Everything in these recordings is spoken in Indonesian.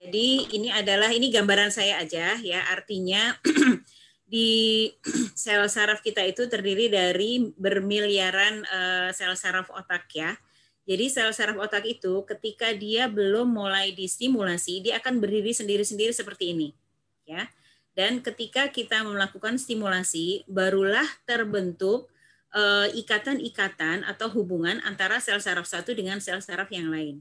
Jadi ini gambaran saya aja ya, artinya di sel saraf kita itu terdiri dari bermiliaran sel saraf otak ya. Jadi sel saraf otak itu ketika dia belum mulai distimulasi, dia akan berdiri sendiri-sendiri seperti ini ya. Dan ketika kita melakukan stimulasi, barulah terbentuk ikatan-ikatan atau hubungan antara sel saraf satu dengan sel saraf yang lain.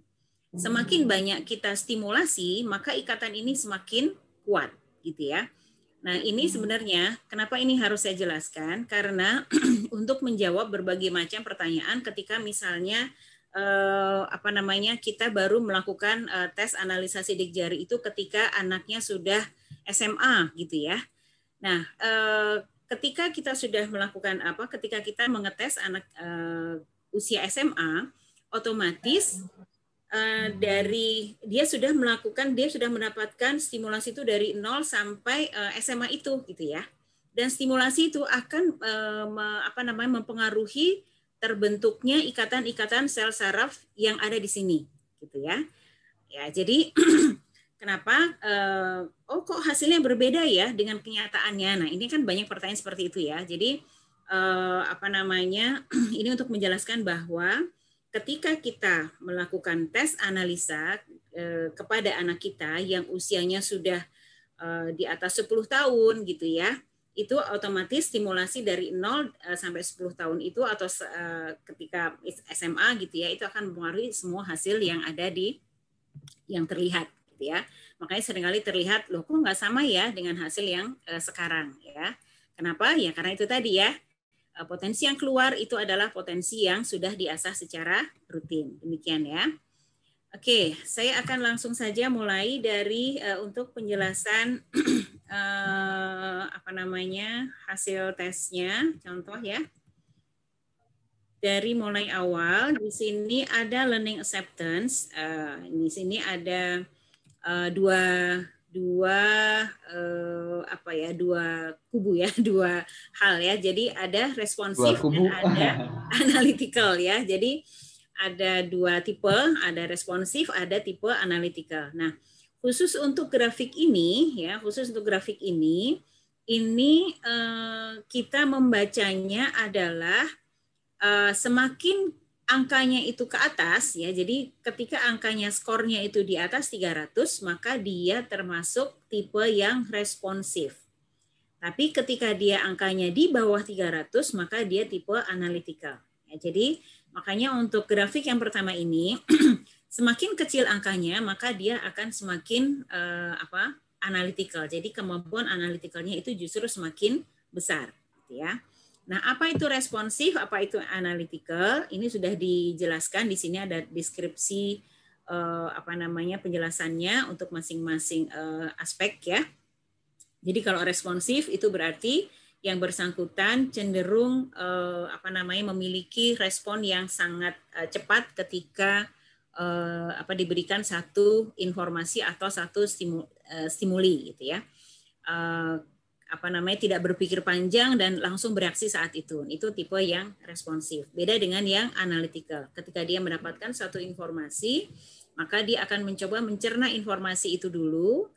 Semakin banyak kita stimulasi, maka ikatan ini semakin kuat, gitu ya. Nah, ini sebenarnya kenapa ini harus saya jelaskan? Karena untuk menjawab berbagai macam pertanyaan ketika misalnya kita baru melakukan tes analisa sidik jari itu ketika anaknya sudah SMA, gitu ya. Nah, ketika kita sudah melakukan ketika kita mengetes anak usia SMA, otomatis dari dia sudah mendapatkan stimulasi itu dari 0 sampai SMA itu gitu ya. Dan stimulasi itu akan mempengaruhi terbentuknya ikatan-ikatan sel saraf yang ada di sini gitu ya. Ya, jadi kenapa kok hasilnya berbeda ya dengan kenyataannya. Nah, ini kan banyak pertanyaan seperti itu ya. Jadi ini untuk menjelaskan bahwa ketika kita melakukan tes analisa kepada anak kita yang usianya sudah di atas 10 tahun gitu ya, itu otomatis stimulasi dari 0 sampai 10 tahun itu atau ketika SMA gitu ya, itu akan mempengaruhi semua hasil yang ada yang terlihat gitu ya. Makanya seringkali terlihat loh kok nggak sama ya dengan hasil yang sekarang ya. Kenapa? Ya karena itu tadi ya. Potensi yang keluar itu adalah potensi yang sudah diasah secara rutin. Demikian ya. Oke, saya akan langsung saja mulai dari untuk penjelasan hasil tesnya. Contoh ya. Dari mulai awal di sini ada learning acceptance. Di sini ada dua kubu ya, dua hal ya. Jadi ada responsif dan ada analytical ya. Jadi ada dua tipe, ada responsif, ada tipe analytical. Nah, khusus untuk grafik ini kita membacanya adalah semakin angkanya itu ke atas ya. Jadi ketika angkanya skornya itu di atas 300, maka dia termasuk tipe yang responsif. Tapi ketika dia angkanya di bawah 300, maka dia tipe analytical. Ya, jadi makanya untuk grafik yang pertama ini semakin kecil angkanya, maka dia akan semakin analytical. Jadi kemampuan analyticalnya itu justru semakin besar, gitu ya. Nah, apa itu responsif, apa itu analytical? Ini sudah dijelaskan di sini ada deskripsi penjelasannya untuk masing-masing aspek ya. Jadi kalau responsif itu berarti yang bersangkutan cenderung memiliki respon yang sangat cepat ketika diberikan satu informasi atau satu stimuli gitu ya. Tidak berpikir panjang dan langsung bereaksi saat itu. Itu tipe yang responsif. Beda dengan yang analytical. Ketika dia mendapatkan satu informasi, maka dia akan mencoba mencerna informasi itu dulu.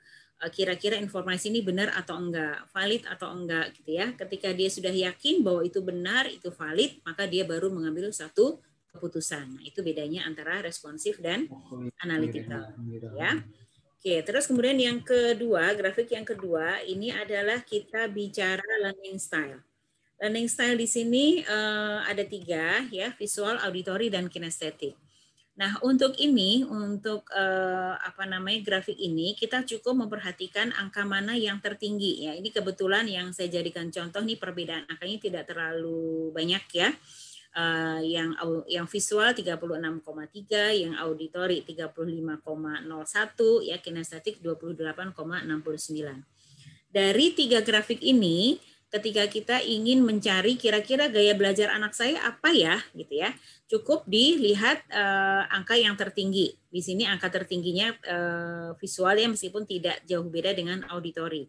Kira-kira informasi ini benar atau enggak, valid atau enggak gitu ya. Ketika dia sudah yakin bahwa itu benar, itu valid, maka dia baru mengambil satu keputusan. Nah, itu bedanya antara responsif dan analytical ya. Oke, terus kemudian yang kedua, grafik yang kedua ini adalah kita bicara learning style. Learning style di sini ada 3 ya, visual, auditory, dan kinestetik. Nah, untuk grafik ini kita cukup memperhatikan angka mana yang tertinggi ya. Ini kebetulan yang saya jadikan contoh nih perbedaan angkanya tidak terlalu banyak ya. Yang visual 36,3, yang auditori 35,01, ya kinestetik 28,69. Dari 3 grafik ini, ketika kita ingin mencari kira-kira gaya belajar anak saya apa ya, gitu ya, cukup dilihat angka yang tertinggi. Di sini angka tertingginya visual ya, meskipun tidak jauh beda dengan auditori.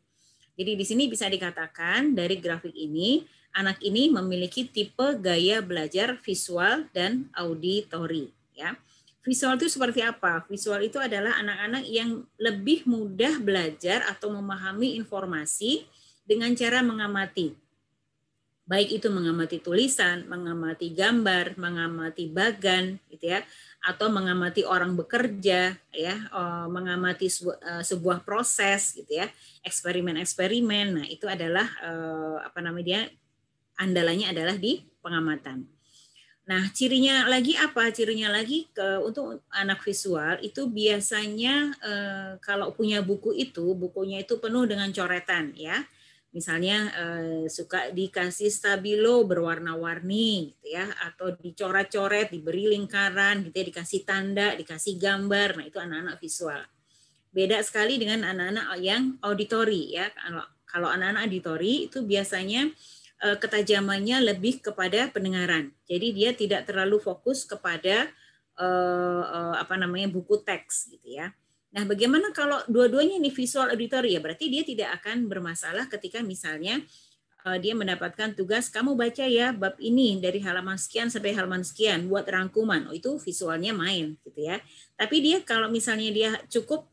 Jadi di sini bisa dikatakan dari grafik ini anak ini memiliki tipe gaya belajar visual dan auditori ya. Visual itu seperti apa? Visual itu adalah anak-anak yang lebih mudah belajar atau memahami informasi dengan cara mengamati. Baik itu mengamati tulisan, mengamati gambar, mengamati bagan, gitu ya, atau mengamati orang bekerja, ya, mengamati sebuah proses, gitu ya, eksperimen-eksperimen. Nah, itu adalah andalannya adalah di pengamatan. Nah, cirinya lagi apa? Cirinya lagi untuk anak visual itu biasanya kalau punya buku itu, bukunya itu penuh dengan coretan, ya. Misalnya suka dikasih stabilo berwarna-warni, gitu ya, atau dicoret-coret, diberi lingkaran, gitu ya, dikasih tanda, dikasih gambar. Nah, itu anak-anak visual. Beda sekali dengan anak-anak yang auditori, ya. Kalau anak-anak auditori itu biasanya ketajamannya lebih kepada pendengaran. Jadi dia tidak terlalu fokus kepada buku teks, gitu ya. Nah, bagaimana kalau dua-duanya ini visual auditory, ya berarti dia tidak akan bermasalah ketika misalnya dia mendapatkan tugas, kamu baca ya bab ini dari halaman sekian sampai halaman sekian, buat rangkuman. Oh, itu visualnya main, gitu ya. Tapi dia kalau misalnya dia cukup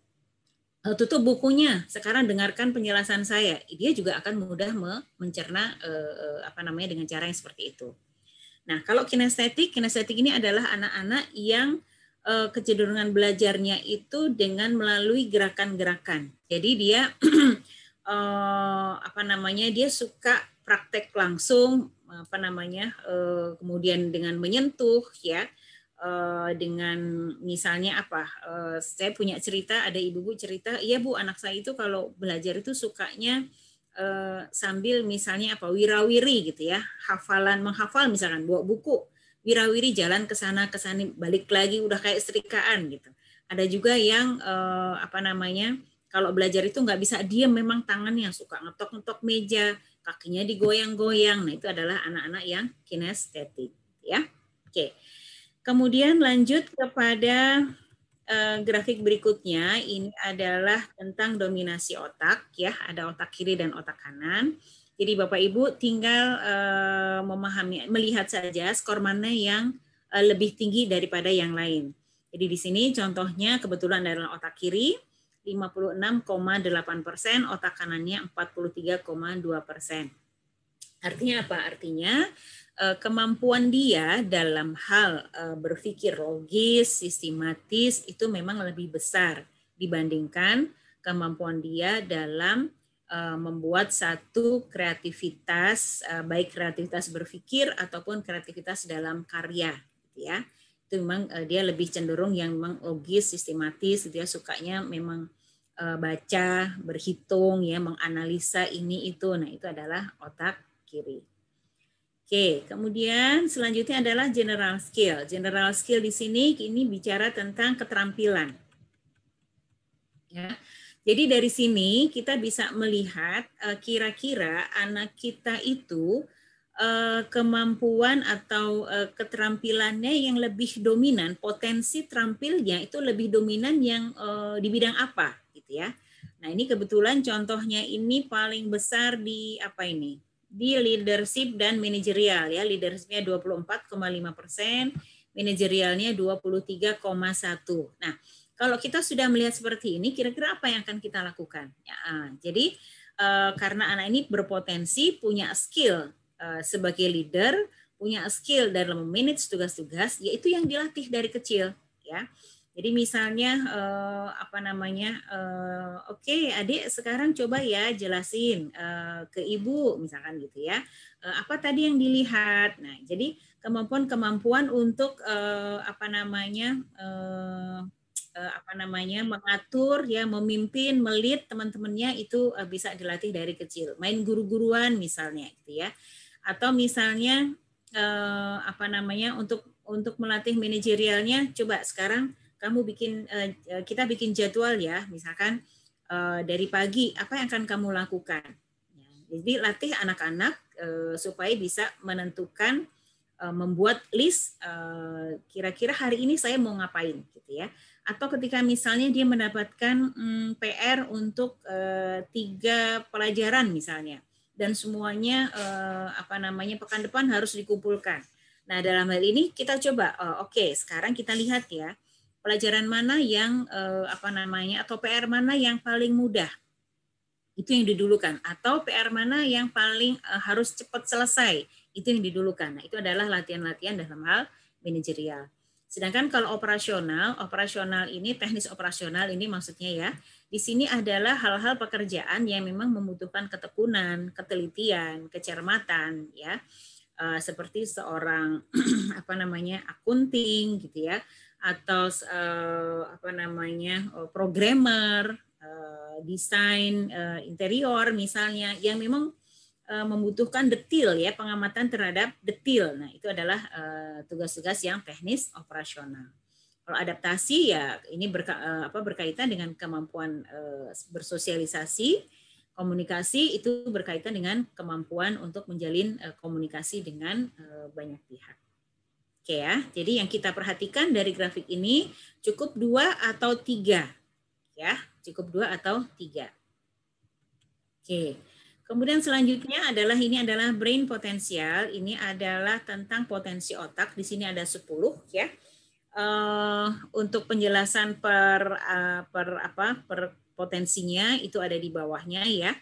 tutup bukunya, sekarang dengarkan penjelasan saya, dia juga akan mudah mencerna dengan cara yang seperti itu. Nah, kalau kinestetik ini adalah anak-anak yang kecenderungan belajarnya itu dengan melalui gerakan-gerakan. Jadi dia dia suka praktek langsung, kemudian dengan menyentuh, ya, dengan misalnya saya punya cerita, ada ibu-ibu cerita, iya Bu, anak saya itu kalau belajar itu sukanya sambil misalnya wirawiri, gitu ya, menghafal misalkan, bawa buku wirawiri, jalan ke sana ke sini, balik lagi udah kayak setrikaan gitu. Ada juga yang kalau belajar itu nggak bisa diam, memang tangannya suka ngetok-ngetok meja, kakinya digoyang-goyang. Nah, itu adalah anak-anak yang kinestetik, ya. Oke. Kemudian lanjut kepada grafik berikutnya. Ini adalah tentang dominasi otak, ya. Ada otak kiri dan otak kanan. Jadi Bapak Ibu tinggal melihat saja skor mana yang lebih tinggi daripada yang lain. Jadi di sini contohnya kebetulan adalah otak kiri 56,8%, otak kanannya 43,2%. Artinya apa? Artinya kemampuan dia dalam hal berpikir logis, sistematis itu memang lebih besar dibandingkan kemampuan dia dalam membuat satu kreativitas, baik kreativitas berpikir ataupun kreativitas dalam karya, gitu ya. Itu memang dia lebih cenderung yang memang logis, sistematis, dia sukanya memang baca, berhitung, ya, menganalisa ini itu. Nah, itu adalah otak kiri. Oke, kemudian selanjutnya adalah general skill. General skill di sini ini bicara tentang keterampilan. Ya. Jadi dari sini kita bisa melihat kira-kira anak kita itu kemampuan atau keterampilannya yang lebih dominan, potensi terampilnya itu lebih dominan yang di bidang apa, gitu ya. Nah, ini kebetulan contohnya ini paling besar di di leadership dan manajerial, ya. Leadershipnya 24,5%, manajerialnya 23,1%. Nah, kalau kita sudah melihat seperti ini, kira-kira apa yang akan kita lakukan? Ya, jadi karena anak ini berpotensi punya skill sebagai leader, punya skill dalam memanage tugas-tugas, yaitu yang dilatih dari kecil, ya. Jadi misalnya oke, adik sekarang coba ya jelasin ke ibu misalkan, gitu ya. Apa tadi yang dilihat? Nah, jadi kemampuan untuk mengatur, ya, memimpin, melit teman-temannya itu bisa dilatih dari kecil. Main guru-guruan misalnya, gitu ya. Atau misalnya untuk melatih manajerialnya, coba sekarang kamu kita bikin jadwal, ya, misalkan dari pagi apa yang akan kamu lakukan. Jadi latih anak-anak supaya bisa menentukan, membuat list kira-kira hari ini saya mau ngapain, gitu ya. Atau ketika misalnya dia mendapatkan PR untuk 3 pelajaran misalnya, dan semuanya pekan depan harus dikumpulkan. Nah, dalam hal ini kita coba, oke, sekarang kita lihat, ya, pelajaran mana yang atau PR mana yang paling mudah. Itu yang didulukan, atau PR mana yang paling harus cepat selesai, itu yang didulukan. Nah, itu adalah latihan-latihan dalam hal manajerial. Sedangkan kalau operasional ini teknis operasional ini maksudnya ya, di sini adalah hal-hal pekerjaan yang memang membutuhkan ketekunan, ketelitian, kecermatan ya. Seperti seorang akunting gitu ya, atau programmer, desain interior misalnya, yang memang membutuhkan detil ya, pengamatan terhadap detil. Nah, itu adalah tugas-tugas yang teknis operasional. Kalau adaptasi ya ini berkaitan dengan kemampuan bersosialisasi, komunikasi, itu berkaitan dengan kemampuan untuk menjalin komunikasi dengan banyak pihak. Oke ya, jadi yang kita perhatikan dari grafik ini cukup 2 atau 3 ya, cukup 2 atau 3. Oke. Kemudian selanjutnya ini adalah brain potensial. Ini adalah tentang potensi otak. Di sini ada 10 ya. Untuk penjelasan per potensinya itu ada di bawahnya ya.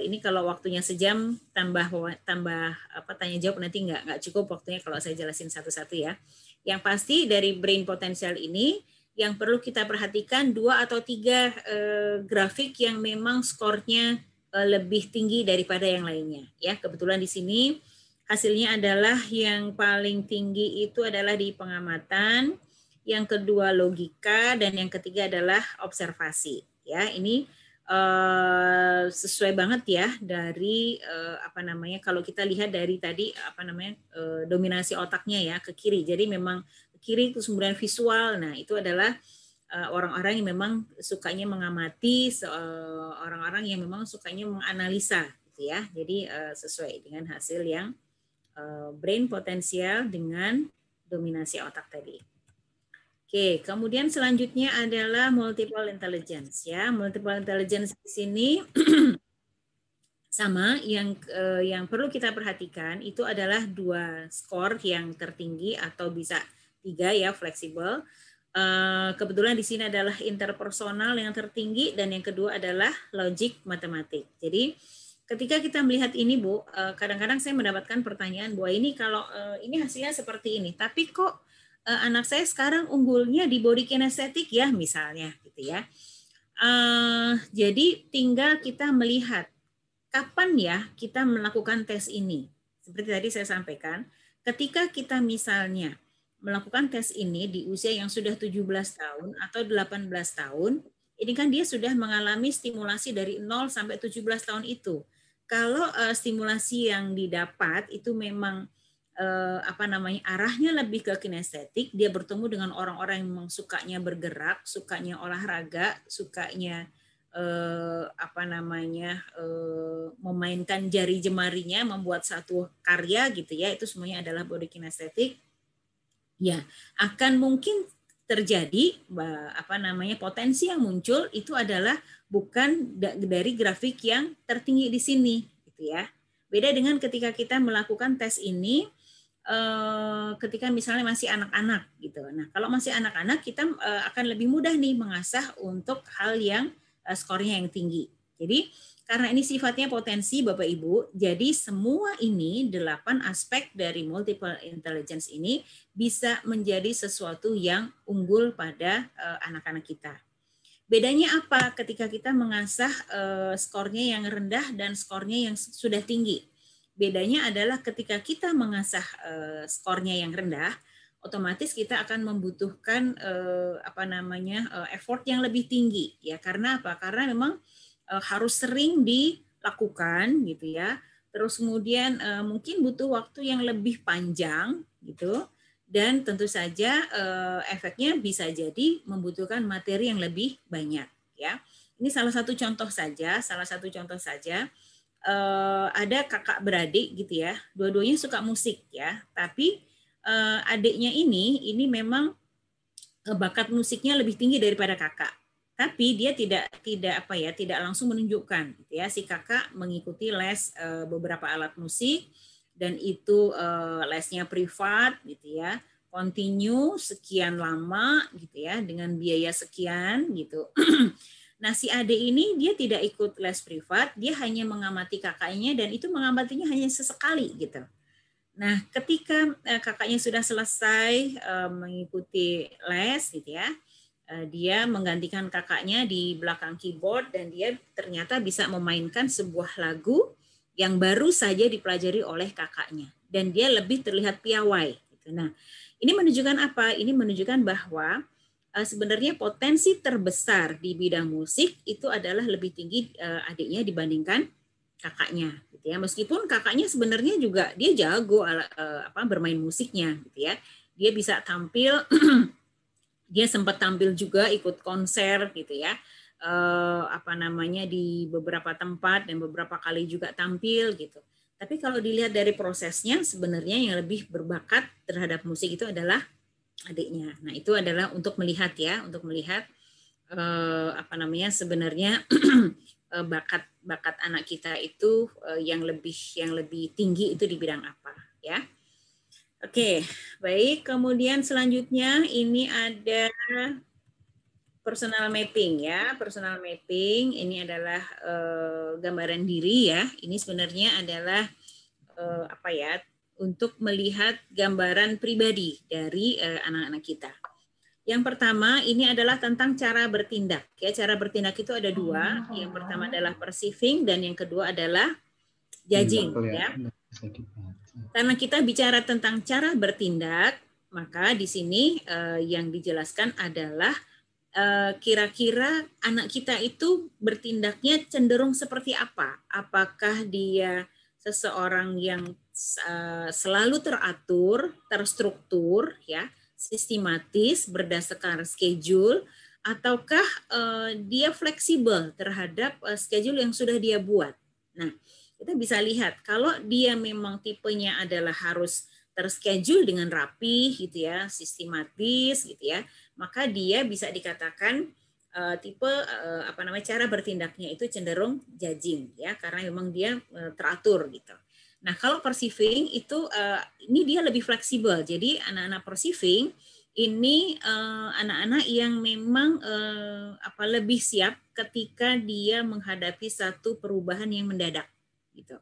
Ini kalau waktunya sejam tambah tanya jawab nanti nggak cukup waktunya kalau saya jelasin satu-satu ya. Yang pasti dari brain potensial ini yang perlu kita perhatikan 2 atau 3 grafik yang memang skornya lebih tinggi daripada yang lainnya ya. Kebetulan di sini hasilnya adalah yang paling tinggi itu adalah di pengamatan, yang kedua logika, dan yang ketiga adalah observasi ya. Ini sesuai banget ya dari kalau kita lihat dari tadi dominasi otaknya ya ke kiri. Jadi memang ke kiri itu kemudian visual. Nah, itu adalah orang-orang yang memang sukanya mengamati, orang-orang yang memang sukanya menganalisa gitu ya. Jadi sesuai dengan hasil yang brain potensial dengan dominasi otak tadi. Oke, kemudian selanjutnya adalah multiple intelligence ya. Multiple intelligence di sini sama yang perlu kita perhatikan itu adalah 2 skor yang tertinggi atau bisa 3 ya, fleksibel. Kebetulan di sini adalah interpersonal yang tertinggi dan yang kedua adalah logic matematik. Jadi ketika kita melihat ini Bu, kadang-kadang saya mendapatkan pertanyaan bahwa ini kalau ini hasilnya seperti ini, tapi kok anak saya sekarang unggulnya di body kinesetik ya misalnya gitu ya. Jadi tinggal kita melihat kapan ya kita melakukan tes ini. Seperti tadi saya sampaikan, ketika kita misalnya melakukan tes ini di usia yang sudah 17 tahun atau 18 tahun, ini kan dia sudah mengalami stimulasi dari 0 sampai 17 tahun itu. Kalau stimulasi yang didapat itu memang arahnya lebih ke kinestetik, dia bertemu dengan orang-orang yang memang sukanya bergerak, sukanya olahraga, sukanya memainkan jari jemarinya, membuat satu karya gitu ya, itu semuanya adalah body kinestetik. Ya, akan mungkin terjadi potensi yang muncul itu adalah bukan dari grafik yang tertinggi di sini gitu ya. Beda dengan ketika kita melakukan tes ini ketika misalnya masih anak-anak gitu. Nah, kalau masih anak-anak kita akan lebih mudah nih mengasah untuk hal yang skornya yang tinggi. Jadi karena ini sifatnya potensi Bapak Ibu, jadi semua ini 8 aspek dari multiple intelligence ini bisa menjadi sesuatu yang unggul pada anak-anak kita. Bedanya apa ketika kita mengasah skornya yang rendah dan skornya yang sudah tinggi? Bedanya adalah ketika kita mengasah skornya yang rendah, otomatis kita akan membutuhkan effort yang lebih tinggi ya. Karena apa? Karena memang harus sering dilakukan gitu ya. Terus kemudian mungkin butuh waktu yang lebih panjang gitu. Dan tentu saja efeknya bisa jadi membutuhkan materi yang lebih banyak ya. Ini salah satu contoh saja. Ada kakak beradik gitu ya. Dua-duanya suka musik ya. Tapi adiknya ini memang bakat musiknya lebih tinggi daripada kakak. Tapi dia tidak langsung menunjukkan gitu ya. Si kakak mengikuti les beberapa alat musik dan itu lesnya privat gitu ya. continue sekian lama gitu ya dengan biaya sekian gitu. Nah, si adik ini dia tidak ikut les privat, dia hanya mengamati kakaknya dan itu mengamatinya hanya sesekali gitu. Nah, ketika kakaknya sudah selesai mengikuti les gitu ya, dia menggantikan kakaknya di belakang keyboard dan dia ternyata bisa memainkan sebuah lagu yang baru saja dipelajari oleh kakaknya dan dia lebih terlihat piawai gitu. Nah, ini menunjukkan apa? Ini menunjukkan bahwa sebenarnya potensi terbesar di bidang musik itu adalah lebih tinggi adiknya dibandingkan kakaknya gitu ya. Meskipun kakaknya sebenarnya juga dia jago bermain musiknya gitu ya. Dia bisa tampil dia sempat tampil juga ikut konser gitu ya. Di beberapa tempat dan beberapa kali juga tampil gitu. Tapi kalau dilihat dari prosesnya sebenarnya yang lebih berbakat terhadap musik itu adalah adiknya. Nah, itu adalah untuk melihat sebenarnya bakat anak kita itu yang lebih tinggi itu di bidang apa ya. Oke, baik. Kemudian selanjutnya ini ada personal mapping ya. Personal mapping ini adalah gambaran diri ya. Ini sebenarnya adalah untuk melihat gambaran pribadi dari anak-anak kita. Yang pertama ini adalah tentang cara bertindak. Ya, cara bertindak itu ada dua. Yang pertama adalah perceiving dan yang kedua adalah judging. Ya. Karena kita bicara tentang cara bertindak, maka di sini yang dijelaskan adalah kira-kira anak kita itu bertindaknya cenderung seperti apa? Apakah dia seseorang yang selalu teratur, terstruktur, ya, sistematis berdasarkan schedule, ataukah dia fleksibel terhadap schedule yang sudah dia buat? Nah, kita bisa lihat kalau dia memang tipenya adalah harus terschedule dengan rapi, gitu ya, sistematis, gitu ya, maka dia bisa dikatakan cara bertindaknya itu cenderung judging, ya, karena memang dia teratur gitu. Nah, kalau perceiving itu ini dia lebih fleksibel. Jadi anak-anak perceiving ini anak-anak yang memang lebih siap ketika dia menghadapi satu perubahan yang mendadak gitu.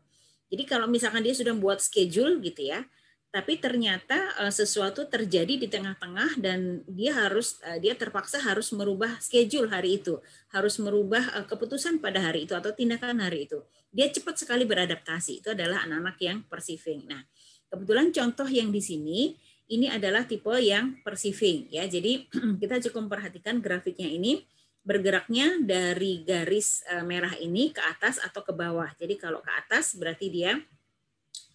Jadi kalau misalkan dia sudah membuat schedule gitu ya, tapi ternyata sesuatu terjadi di tengah-tengah dan dia terpaksa harus merubah schedule hari itu, harus merubah keputusan pada hari itu atau tindakan hari itu. Dia cepat sekali beradaptasi. Itu adalah anak-anak yang perceiving. Nah, kebetulan contoh yang di sini ini adalah tipe yang perceiving ya. Jadi kita cukup memperhatikan grafiknya ini bergeraknya dari garis merah ini ke atas atau ke bawah. Jadi kalau ke atas berarti dia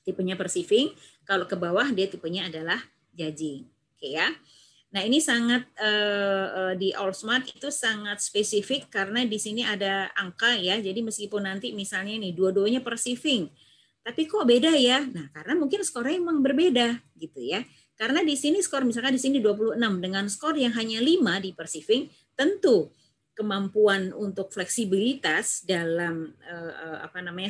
tipenya perceiving, kalau ke bawah dia tipenya adalah judging. Oke ya. Nah, ini sangat di All Smart itu sangat spesifik karena di sini ada angka ya. Jadi meskipun nanti misalnya nih dua-duanya perceiving, tapi kok beda ya? Nah, karena mungkin skornya memang berbeda gitu ya. Karena di sini skor misalkan di sini 26 dengan skor yang hanya 5 di perceiving, tentu kemampuan untuk fleksibilitas dalam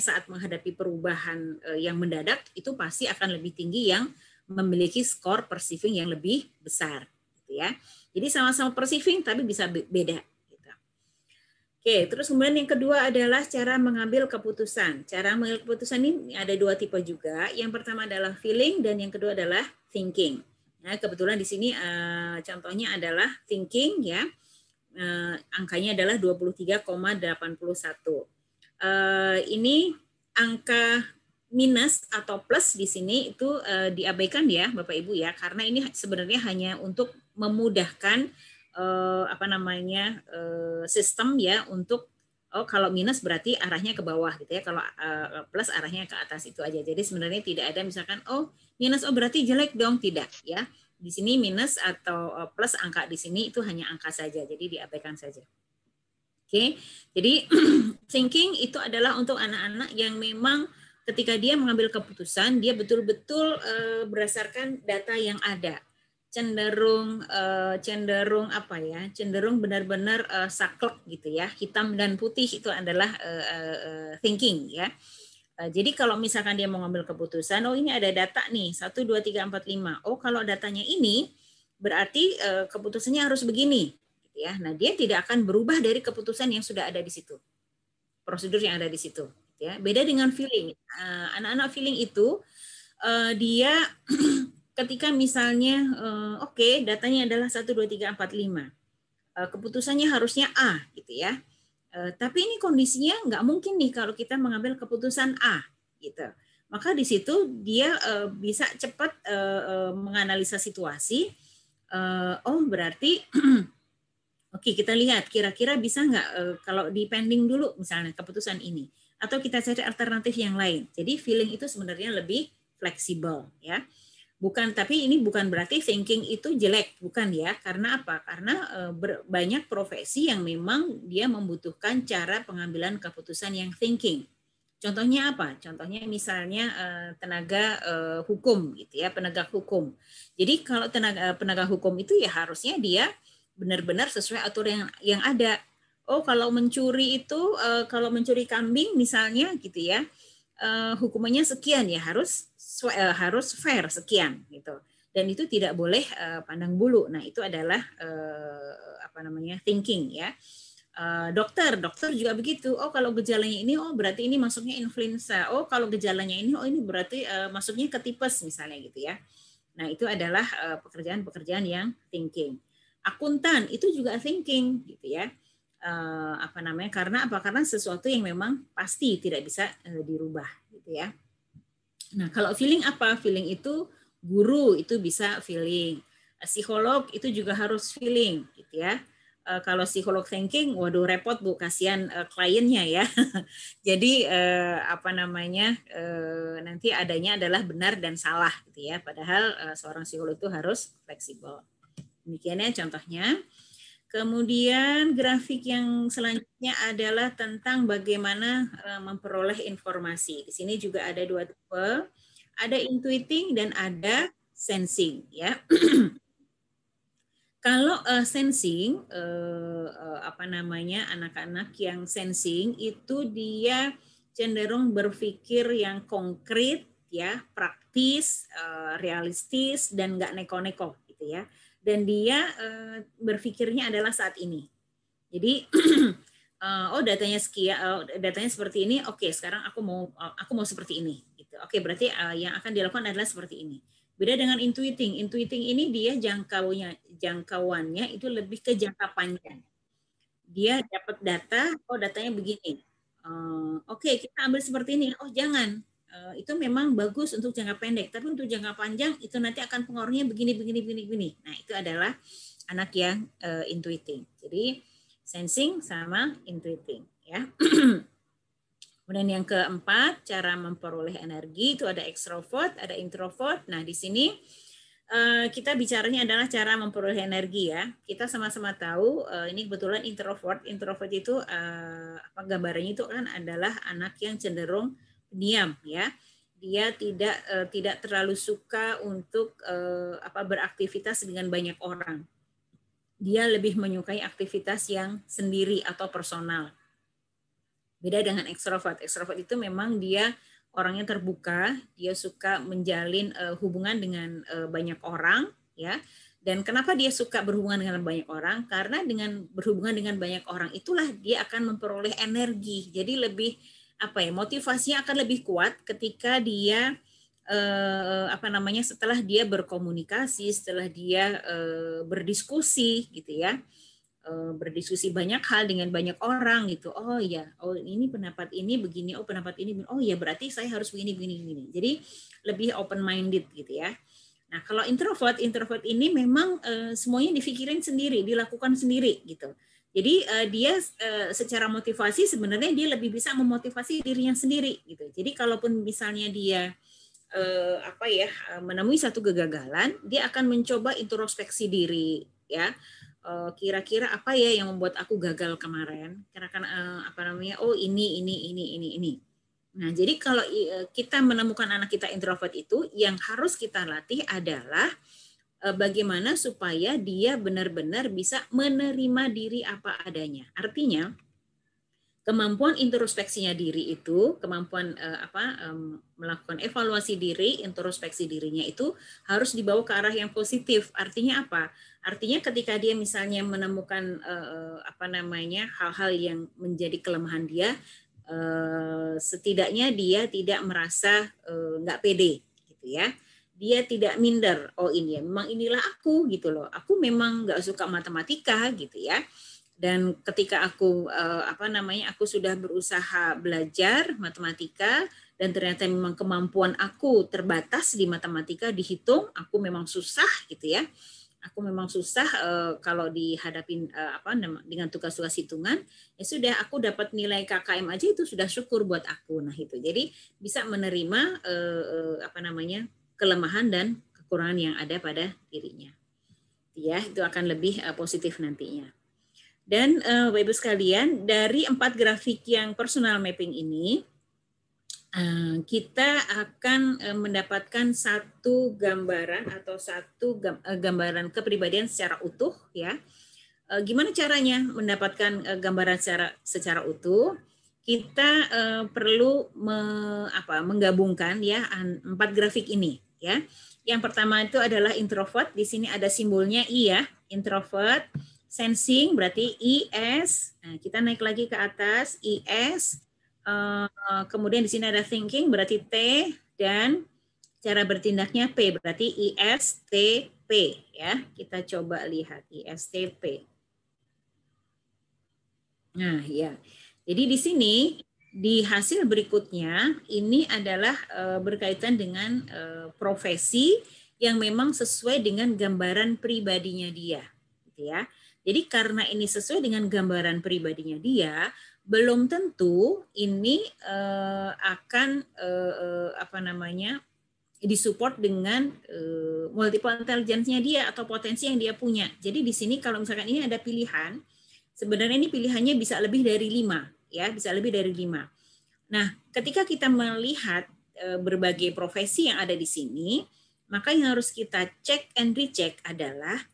saat menghadapi perubahan yang mendadak itu pasti akan lebih tinggi yang memiliki skor perceiving yang lebih besar gitu ya. Jadi sama-sama perceiving tapi bisa beda gitu. Oke, terus kemudian yang kedua adalah cara mengambil keputusan. Cara mengambil keputusan ini ada dua tipe juga. Yang pertama adalah feeling dan yang kedua adalah thinking. Nah, kebetulan di sini contohnya adalah thinking ya. Angkanya adalah 23,81. Ini angka minus atau plus di sini itu diabaikan ya Bapak Ibu ya, karena ini sebenarnya hanya untuk memudahkan sistem ya untuk kalau minus berarti arahnya ke bawah gitu ya, kalau plus arahnya ke atas itu aja. Jadi sebenarnya tidak ada misalkan minus berarti jelek dong, tidak ya. Di sini minus atau plus angka di sini itu hanya angka saja, jadi diabaikan saja. Oke, jadi thinking itu adalah untuk anak-anak yang memang ketika dia mengambil keputusan, dia betul-betul berdasarkan data yang ada. Cenderung benar-benar saklek gitu ya, hitam dan putih itu adalah thinking ya. Jadi kalau misalkan dia mau ngambil keputusan, oh ini ada data nih, 1, 2, 3, 4, 5. Oh kalau datanya ini, berarti keputusannya harus begini. Gitu ya. Nah dia tidak akan berubah dari keputusan yang sudah ada di situ. Prosedur yang ada di situ. Gitu ya. Beda dengan feeling. Anak-anak feeling itu, dia ketika misalnya, oke, datanya adalah 1, 2, 3, 4, 5. Keputusannya harusnya A, gitu ya. Tapi ini kondisinya nggak mungkin nih kalau kita mengambil keputusan A, gitu. Maka di situ dia bisa cepat menganalisa situasi. Oh berarti, oke kita lihat kira-kira bisa nggak kalau dipending dulu misalnya keputusan ini, atau kita cari alternatif yang lain. Jadi feeling itu sebenarnya lebih fleksibel, ya. Bukan, tapi ini bukan berarti thinking itu jelek, bukan ya. Karena apa? Karena banyak profesi yang memang dia membutuhkan cara pengambilan keputusan yang thinking. Contohnya apa? Contohnya misalnya tenaga hukum, gitu ya, penegak hukum. Jadi kalau penegak hukum itu ya harusnya dia benar-benar sesuai aturan yang ada. Oh, kalau mencuri itu, kalau mencuri kambing misalnya, gitu ya, hukumannya sekian ya, harus fair sekian gitu, dan itu tidak boleh pandang bulu. Nah itu adalah thinking ya. Dokter juga begitu. Oh kalau gejalanya ini, oh berarti ini masuknya influenza. Oh kalau gejalanya ini, oh ini berarti masuknya ke tipes misalnya gitu ya. Nah itu adalah pekerjaan-pekerjaan yang thinking. Akuntan itu juga thinking gitu ya. Karena apa? Karena sesuatu yang memang pasti tidak bisa dirubah gitu ya. Nah, kalau feeling apa? Feeling itu guru itu bisa feeling. Psikolog itu juga harus feeling gitu ya. Kalau psikolog thinking, waduh repot Bu, kasihan kliennya ya. Jadi nanti adanya adalah benar dan salah gitu ya. Padahal seorang psikolog itu harus fleksibel. Demikian ya contohnya. Kemudian grafik yang selanjutnya adalah tentang bagaimana memperoleh informasi. Di sini juga ada 2 tipe, ada intuiting dan ada sensing ya. Kalau sensing, anak-anak yang sensing itu dia cenderung berpikir yang konkret ya, praktis, realistis dan nggak neko-neko gitu ya. Dan dia berpikirnya adalah saat ini. Jadi oh datanya datanya seperti ini, oke sekarang aku mau seperti ini gitu. Oke berarti yang akan dilakukan adalah seperti ini. Beda dengan intuiting. Intuiting ini dia jangkauannya itu lebih ke jangka panjang. Dia dapat data, oh datanya begini. Oke, kita ambil seperti ini. Oh jangan. Itu memang bagus untuk jangka pendek, tapi untuk jangka panjang itu nanti akan pengaruhnya begini. Nah, itu adalah anak yang intuiting. Jadi sensing sama intuiting ya. Kemudian yang keempat, cara memperoleh energi itu ada extrovert, ada introvert. Nah, di sini kita bicaranya adalah cara memperoleh energi ya. Kita sama-sama tahu ini kebetulan introvert. Introvert itu gambarannya itu kan adalah anak yang cenderung diam ya. Dia tidak terlalu suka untuk beraktivitas dengan banyak orang. Dia lebih menyukai aktivitas yang sendiri atau personal. Beda dengan ekstrovert. Ekstrovert itu memang dia orangnya terbuka, dia suka menjalin hubungan dengan banyak orang, ya. Dan kenapa dia suka berhubungan dengan banyak orang? Karena dengan berhubungan dengan banyak orang itulah dia akan memperoleh energi. Jadi lebih motivasinya akan lebih kuat ketika dia setelah dia berkomunikasi, setelah dia berdiskusi gitu ya. Berdiskusi banyak hal dengan banyak orang gitu. Oh ya, oh ini pendapat ini begini, oh pendapat ini begini. Oh ya berarti saya harus begini. Jadi lebih open minded gitu ya. Nah, kalau introvert ini memang semuanya dipikirin sendiri, dilakukan sendiri gitu. Jadi dia secara motivasi sebenarnya dia lebih bisa memotivasi dirinya sendiri gitu. Jadi kalaupun misalnya dia menemui satu kegagalan, dia akan mencoba introspeksi diri ya. Kira-kira apa ya yang membuat aku gagal kemarin? Oh ini. Nah, jadi kalau kita menemukan anak kita introvert itu, yang harus kita latih adalah bagaimana supaya dia benar-benar bisa menerima diri apa adanya. Artinya, kemampuan introspeksinya diri itu, kemampuan melakukan evaluasi diri, introspeksi dirinya itu harus dibawa ke arah yang positif. Artinya apa? Artinya ketika dia misalnya menemukan hal-hal yang menjadi kelemahan dia, setidaknya dia tidak merasa nggak pede, gitu ya. Dia tidak minder. Oh ini ya, memang inilah aku gitu loh. Aku memang nggak suka matematika gitu ya. Dan ketika aku aku sudah berusaha belajar matematika dan ternyata memang kemampuan aku terbatas di matematika, dihitung aku memang susah gitu ya. Aku memang susah kalau dihadapin dengan tugas-tugas hitungan, ya sudah aku dapat nilai KKM aja itu sudah syukur buat aku. Nah itu jadi bisa menerima kelemahan dan kekurangan yang ada pada dirinya. Ya itu akan lebih positif nantinya. Dan Bapak Ibu sekalian, dari 4 grafik yang personal mapping ini, kita akan mendapatkan satu gambaran atau satu gambaran kepribadian secara utuh ya. Gimana caranya mendapatkan gambaran secara utuh? Kita perlu menggabungkan ya 4 grafik ini ya. Yang pertama itu adalah introvert, di sini ada simbolnya I ya, introvert. Sensing berarti IS. Nah, kita naik lagi ke atas IS. Kemudian di sini ada thinking berarti T dan cara bertindaknya P berarti ISTP ya. Kita coba lihat ISTP. Nah, ya. Jadi di sini di hasil berikutnya ini adalah berkaitan dengan profesi yang memang sesuai dengan gambaran pribadinya dia, gitu ya. Jadi karena ini sesuai dengan gambaran pribadinya dia, belum tentu ini akan disupport dengan multiple intelligence-nya dia atau potensi yang dia punya. Jadi di sini kalau misalkan ini ada pilihan, sebenarnya ini pilihannya bisa lebih dari 5, ya, bisa lebih dari 5. Nah, ketika kita melihat berbagai profesi yang ada di sini, maka yang harus kita cek and recheck adalah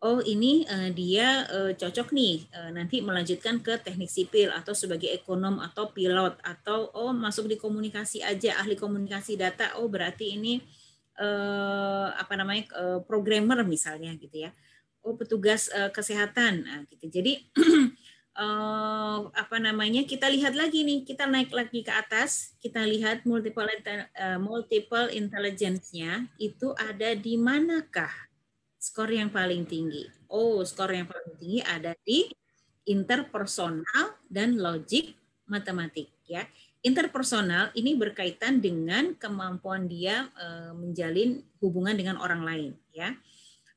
oh ini dia cocok nih nanti melanjutkan ke teknik sipil atau sebagai ekonom atau pilot atau oh masuk di komunikasi aja, ahli komunikasi data, oh berarti ini programmer misalnya gitu ya. Oh petugas kesehatan, nah, gitu. Jadi kita lihat lagi nih, kita naik lagi ke atas, kita lihat multiple intelligence-nya itu ada di manakah skor yang paling tinggi. Oh, skor yang paling tinggi ada di interpersonal dan logik matematik ya. Interpersonal ini berkaitan dengan kemampuan dia menjalin hubungan dengan orang lain ya.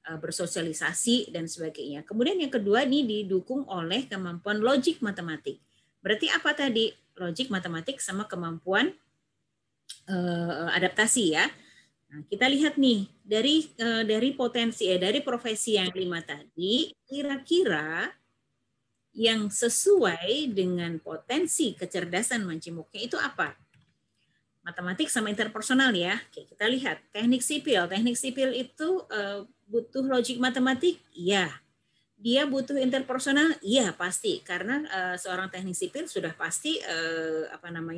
Bersosialisasi dan sebagainya. Kemudian yang kedua ini didukung oleh kemampuan logik matematik. Berarti apa tadi? Logik matematik sama kemampuan adaptasi ya. Nah, kita lihat nih dari potensi dari profesi yang 5 tadi, kira-kira yang sesuai dengan potensi kecerdasan Mancimuknya itu apa? Matematik sama interpersonal ya. Oke, kita lihat teknik sipil. Teknik sipil itu butuh logik matematik? Iya. Dia butuh interpersonal? Iya, pasti. Karena seorang teknik sipil sudah pasti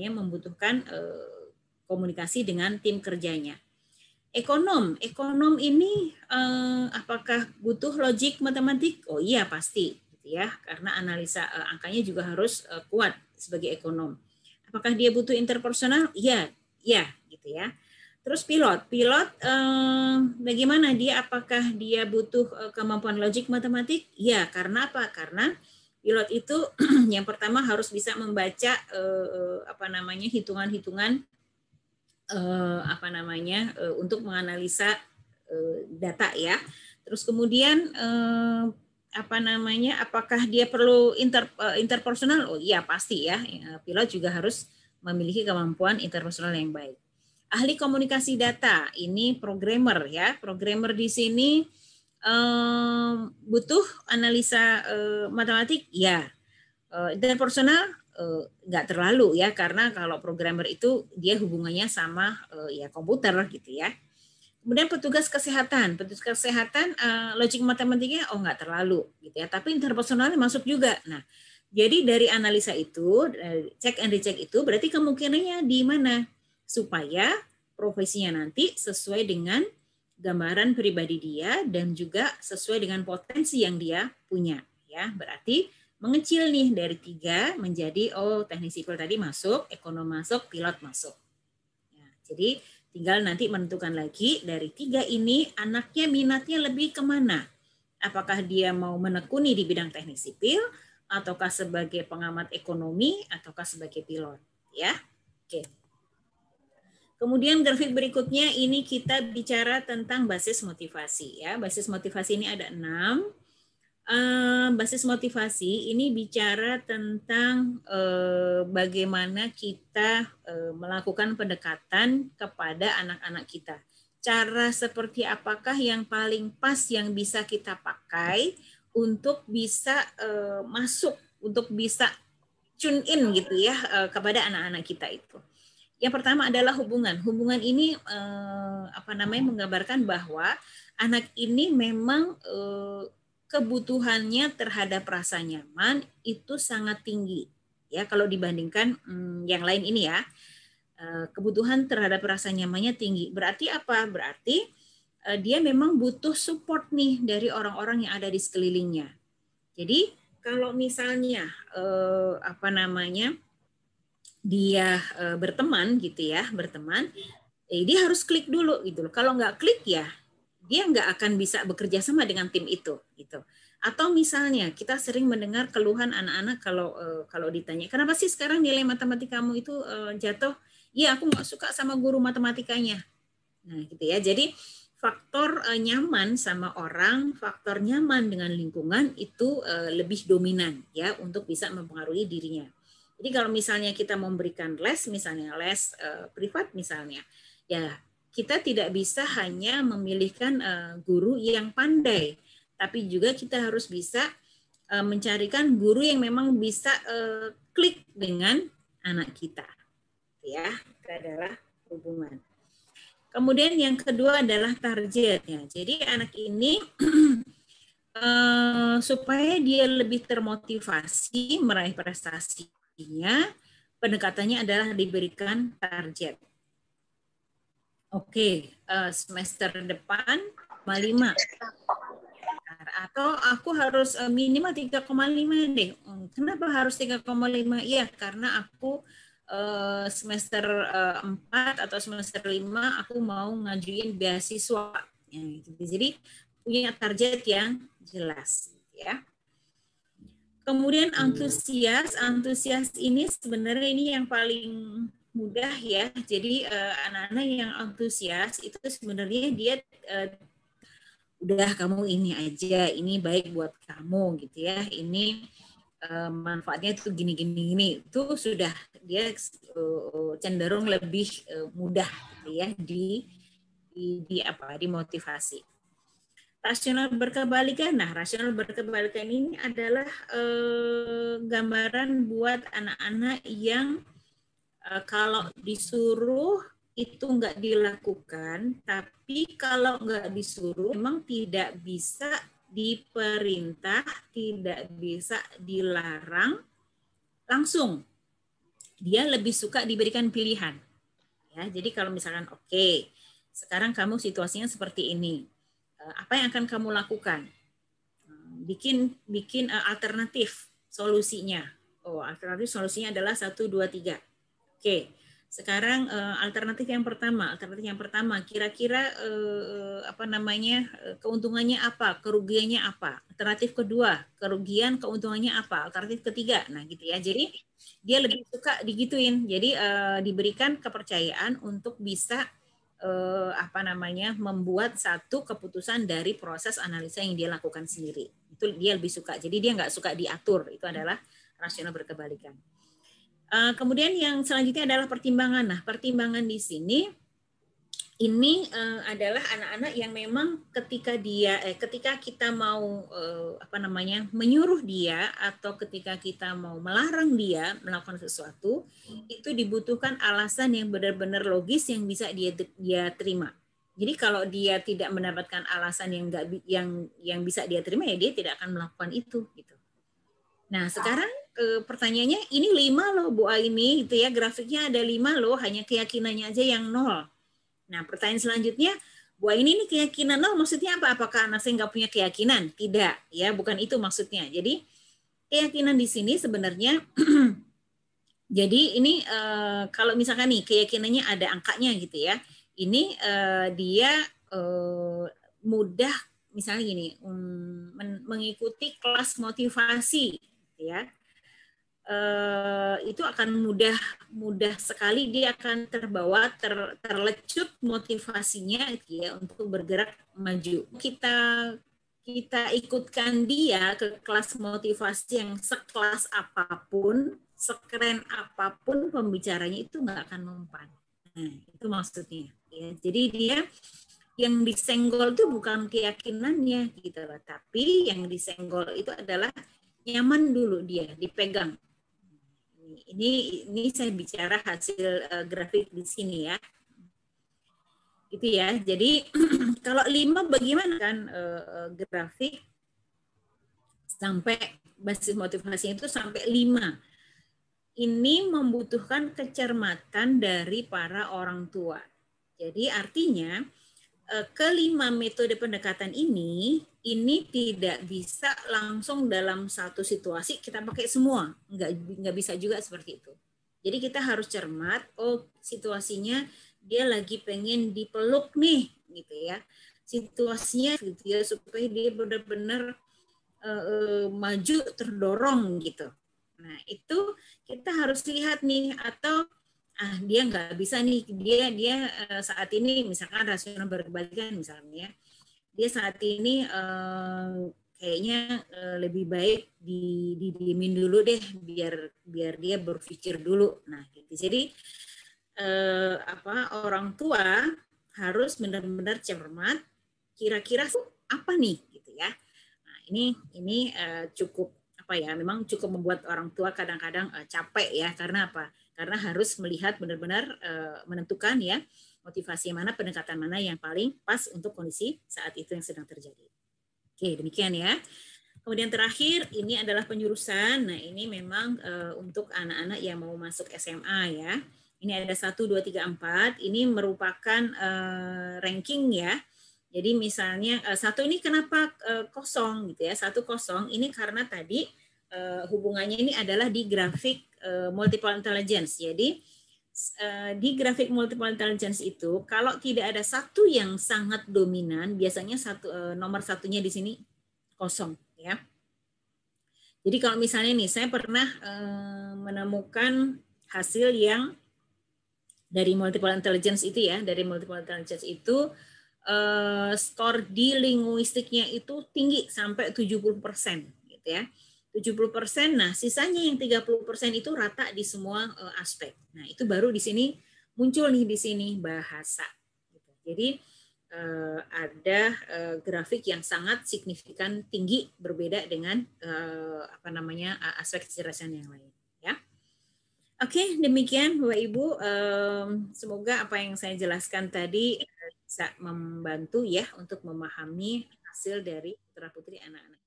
membutuhkan komunikasi dengan tim kerjanya. Ekonom ini apakah butuh logik matematik? Oh iya, pasti. Gitu ya. Karena analisa angkanya juga harus kuat sebagai ekonom. Apakah dia butuh interpersonal? Iya, gitu ya. Terus pilot bagaimana dia? Apakah dia butuh kemampuan logik matematik? Iya, karena apa? Karena pilot itu yang pertama harus bisa membaca hitungan-hitungan untuk menganalisa data ya. Terus kemudian apakah dia perlu interpersonal? Oh iya pasti ya. Pilot juga harus memiliki kemampuan interpersonal yang baik. Ahli komunikasi data ini programmer ya. Programmer di sini butuh analisa matematik? Ya. Interpersonal nggak terlalu ya, karena kalau programmer itu dia hubungannya sama ya komputer gitu ya. Kemudian petugas kesehatan logik matematiknya oh nggak terlalu gitu ya, tapi interpersonalnya masuk juga. Nah Jadi dari analisa itu, check and recheck itu berarti kemungkinannya di mana? Supaya profesinya nanti sesuai dengan gambaran pribadi dia dan juga sesuai dengan potensi yang dia punya. Ya, berarti mengecil nih dari 3 menjadi teknik sipil tadi masuk, ekonom masuk, pilot masuk. Ya, jadi tinggal nanti menentukan lagi dari 3 ini anaknya minatnya lebih kemana? Apakah dia mau menekuni di bidang teknik sipil, ataukah sebagai pengamat ekonomi, ataukah sebagai pilot, ya. Oke. Kemudian grafik berikutnya ini kita bicara tentang basis motivasi, ya. Basis motivasi ini ada 6. Basis motivasi ini bicara tentang bagaimana kita melakukan pendekatan kepada anak-anak kita. Cara seperti apakah yang paling pas yang bisa kita pakai untuk bisa masuk, untuk bisa tune in gitu ya kepada anak-anak kita itu. Yang pertama adalah hubungan. Hubungan ini menggambarkan bahwa anak ini memang kebutuhannya terhadap rasa nyaman itu sangat tinggi. Ya, kalau dibandingkan yang lain ini ya. Kebutuhan terhadap rasa nyamannya tinggi. Berarti apa? Berarti dia memang butuh support nih dari orang-orang yang ada di sekelilingnya. Jadi kalau misalnya dia berteman gitu ya, dia harus klik dulu gitu. Kalau nggak klik ya dia nggak akan bisa bekerja sama dengan tim itu gitu. Atau misalnya kita sering mendengar keluhan anak-anak kalau ditanya kenapa sih sekarang nilai matematikamu itu jatuh? Iya, aku nggak suka sama guru matematikanya. Nah gitu ya. Jadi faktor nyaman sama orang, faktor nyaman dengan lingkungan itu lebih dominan ya untuk bisa mempengaruhi dirinya. Jadi kalau misalnya kita memberikan les, misalnya les privat misalnya, ya kita tidak bisa hanya memilihkan guru yang pandai, tapi juga kita harus bisa mencarikan guru yang memang bisa klik dengan anak kita. Ya, itu adalah hubungan. Kemudian yang kedua adalah targetnya. Jadi anak ini supaya dia lebih termotivasi meraih prestasinya, pendekatannya adalah diberikan target. Oke, semester depan 5. Atau aku harus minimal 3,5 deh. Kenapa harus 3,5? Iya, karena aku semester 4 atau semester 5 aku mau ngajuin beasiswa. Ya, gitu. Jadi punya target yang jelas. Ya. Kemudian antusias ini sebenarnya ini yang paling mudah ya. Jadi anak-anak yang antusias itu sebenarnya dia udah kamu ini aja, ini baik buat kamu gitu ya. Ini manfaatnya itu gini itu sudah dia cenderung lebih mudah gitu ya dimotivasi. Rasional berkebalikan. Nah, rasional berkebalikan ini adalah gambaran buat anak-anak yang kalau disuruh itu nggak dilakukan, tapi kalau nggak disuruh memang tidak bisa diperintah, tidak bisa dilarang langsung. Dia lebih suka diberikan pilihan. Ya, jadi kalau misalkan oke, sekarang kamu situasinya seperti ini. Apa yang akan kamu lakukan? Bikin alternatif solusinya. Alternatif solusinya adalah 1 2 3. Oke. Sekarang alternatif yang pertama kira-kira keuntungannya apa, kerugiannya apa. Alternatif kedua, kerugian, keuntungannya apa. Alternatif ketiga. Nah, gitu ya. Jadi dia lebih suka digituin. Jadi diberikan kepercayaan untuk bisa membuat satu keputusan dari proses analisa yang dia lakukan sendiri. Itu dia lebih suka. Jadi dia nggak suka diatur. Itu adalah rasional berkebalikan. Kemudian yang selanjutnya adalah pertimbangan. Nah, pertimbangan di sini ini adalah anak-anak yang memang ketika kita mau menyuruh dia atau ketika kita mau melarang dia melakukan sesuatu, itu dibutuhkan alasan yang benar-benar logis yang bisa dia terima. Jadi kalau dia tidak mendapatkan alasan yang bisa dia terima, ya dia tidak akan melakukan itu gitu. Nah, sekarang pertanyaannya ini 5 loh Bu Aini gitu ya, grafiknya ada 5 loh, hanya keyakinannya aja yang 0. Nah pertanyaan selanjutnya, Bu Aini ini keyakinan 0 maksudnya apa? Apakah anak saya nggak punya keyakinan? Tidak, ya bukan itu maksudnya. Jadi keyakinan di sini sebenarnya jadi ini kalau misalkan nih keyakinannya ada angkanya gitu ya, ini dia mudah misalnya gini, mengikuti kelas motivasi, gitu ya, itu akan mudah sekali dia akan terbawa terlecut motivasinya gitu ya untuk bergerak maju. Kita ikutkan dia ke kelas motivasi yang sekelas apapun, sekeren apapun pembicaranya itu nggak akan mempan. Nah, itu maksudnya. Ya. Jadi dia yang disenggol itu bukan keyakinannya gitu loh, tapi yang disenggol itu adalah nyaman dulu dia dipegang. Ini saya bicara hasil grafik di sini ya. Gitu ya. Jadi kalau 5 bagaimana kan grafik sampai basis motivasinya itu sampai 5. Ini membutuhkan kecermatan dari para orang tua. Jadi artinya kelima metode pendekatan ini tidak bisa langsung dalam satu situasi kita pakai semua, nggak bisa juga seperti itu. Jadi kita harus cermat, oh situasinya dia lagi pengen dipeluk nih, gitu ya, situasinya gitu ya supaya dia benar-benar maju terdorong gitu. Nah itu kita harus lihat nih, atau dia nggak bisa nih, dia saat ini misalkan rasional berbalikan misalnya, dia saat ini kayaknya lebih baik didiemin dulu deh biar dia berpikir dulu. Nah gitu. Jadi orang tua harus benar-benar cermat, kira-kira apa nih gitu ya. Nah ini cukup memang cukup membuat orang tua kadang-kadang capek ya. Karena apa? Karena harus melihat benar-benar menentukan ya motivasi mana, pendekatan mana yang paling pas untuk kondisi saat itu yang sedang terjadi. Oke, demikian ya. Kemudian terakhir ini adalah penjurusan. Nah ini memang untuk anak-anak yang mau masuk SMA ya. Ini ada 1, 2, 3, 4. Ini merupakan ranking ya. Jadi misalnya satu ini kenapa kosong gitu ya, 1 kosong ini karena tadi hubungannya ini adalah di grafik multiple intelligence. Jadi di grafik multiple intelligence itu kalau tidak ada satu yang sangat dominan, biasanya nomor satunya di sini kosong ya. Jadi kalau misalnya nih saya pernah menemukan hasil yang dari multiple intelligence itu ya, dari multiple intelligence itu skor di linguistiknya itu tinggi sampai 70% gitu ya. 70%, nah sisanya yang 30% itu rata di semua aspek. Nah, itu baru di sini muncul nih di sini bahasa. Gitu. Jadi ada grafik yang sangat signifikan tinggi berbeda dengan aspek kecerdasan yang lain ya. Oke, demikian Bapak Ibu. Semoga apa yang saya jelaskan tadi bisa membantu ya untuk memahami hasil dari putra putri anak-anak.